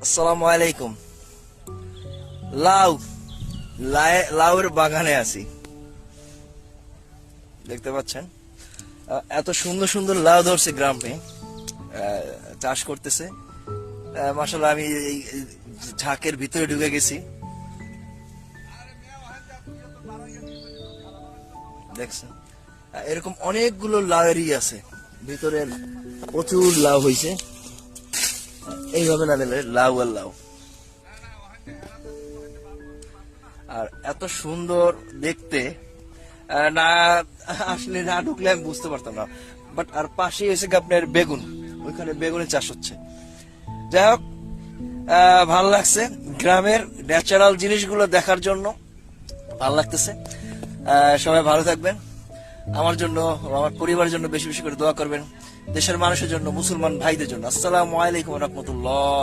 আসসালামু আলাইকুম। লাউ লাউয়ের বাগানে আছি, দেখতে পাচ্ছেন। এত সুন্দর সুন্দর লাউ ধরছে গ্রামে, চাষ করতেছে। মাশাআল্লাহ, আমি এই ঝাঁকের ভিতরে ঢুকে গেছি, দেখছেন। এরকম অনেকগুলো লাউয়েরই আছে ভিতরে, প্রচুর লাউ হয়েছে। এইভাবে না দিলে লাউ আর লাউ, আর এত সুন্দর দেখতে। না আসলে না ঢুকলে আমি বুঝতে পারতাম না। বাট আর পাশেই হয়েছে কি আপনার বেগুন, ওইখানে বেগুনের চাষ হচ্ছে। যাই হোক, ভালো লাগছে গ্রামের ন্যাচারাল জিনিসগুলো দেখার জন্য, ভালো লাগতেছে। সবাই ভালো থাকবেন, আমার জন্য, আমার পরিবারের জন্য বেশি বেশি করে দোয়া করবেন, দেশের মানুষের জন্য, মুসলমান ভাইদের জন্য। আসসালামু আলাইকুম ওয়া রাহমাতুল্লাহ।